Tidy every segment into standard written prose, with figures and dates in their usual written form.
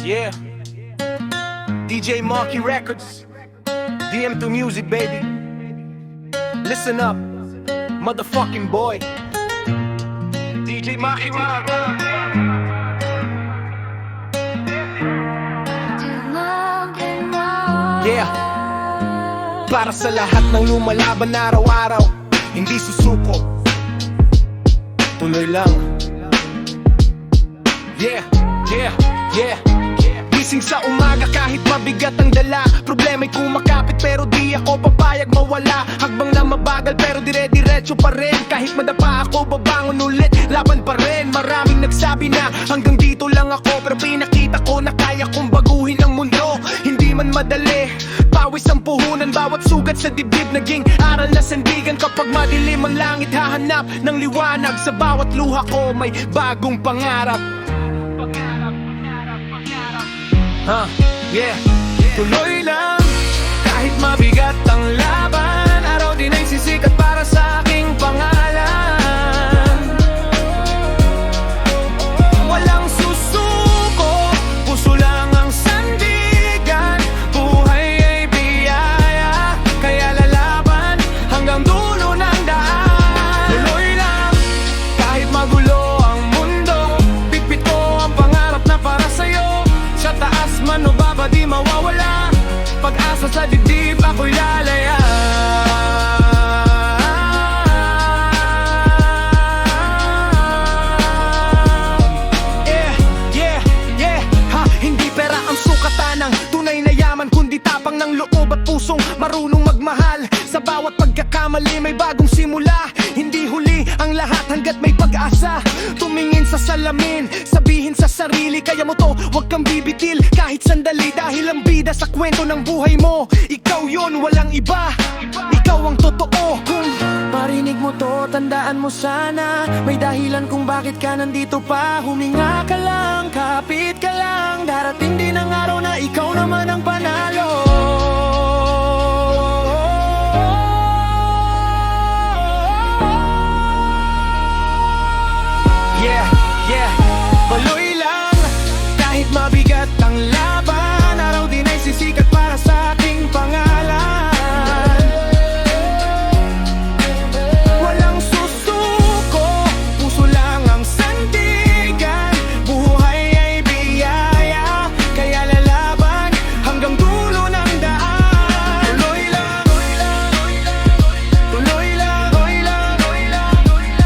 Yeah. DJ Marky Records. DM2 Music, baby. Listen up, motherfucking boy. DJ Marky Records. Yeah. Para sa lahat ng lumalaban araw-araw, hindi susuko, tuloy lang. Yeah, yeah, yeah. Gising sa umaga kahit mabigat ang dala, problema'y kumakapit pero di ako papayag mawala. Hagbang na mabagal pero dire-diretso pa rin. Kahit madapa ako babangon ulit, laban pa rin. Maraming nagsabi na hanggang dito lang ako, pero pinakita ko na kaya kong baguhin ang mundo. Hindi man madali, pawis ang puhunan, bawat sugat sa dibdib naging aral na sandigan. Kapag madilim ang langit, hahanap ng liwanag. Sa bawat luha ko may bagong pangarap. Yeah. Tuloy lang, kahit mabigat ang laban, araw din ay sisikat para sa aking pangalan. Walang susuko, puso lang ang sandigan. Buhay ay biyaya, kaya lalaban hanggang dulo ng daan. Tuloy lang, kahit magulo ang mundo, bitbit ko ang pangarap na para sa'yo. Sa taas man o baba di mawawala, pag-asa sa dibdib ako'y lalaya. Yeah, yeah, yeah. Hindi pera ang sukatan ng tunay na yaman, kundi tapang ng loob at pusong marunong magmahal. Sa bawat pagkakamali may bagong simula, hindi huli ang lahat hanggat may pag-asa. Tumingin sa salamin, sabihin sa sarili, kaya mo to, huwag kang bibitil kahit sandali. Dahil ang bida sa kwento ng buhay mo, ikaw yon, walang iba. Ikaw ang totoo. Kung marinig mo to, tandaan mo sana, may dahilan kung bakit ka nandito pa. Huminga ka lang, kapit ka lang, darating din ang araw na ikaw naman ang panalo. Yeah, yeah. Paloy lang, kahit mabigat ang laban, araw din ay sisikat para sa aking pangalan. Walang susuko, puso lang ang sandigan. Buhay ay biyaya, kaya lalaban hanggang dulo ng daan. Tuloy lang, tuloy lang,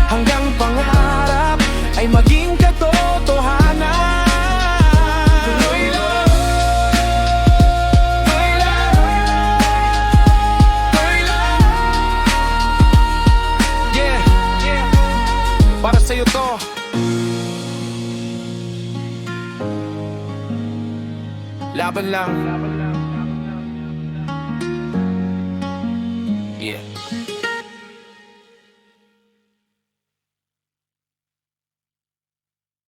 hanggang pangarap ay maging katotohanan. Para sa'yo to. Laban lang.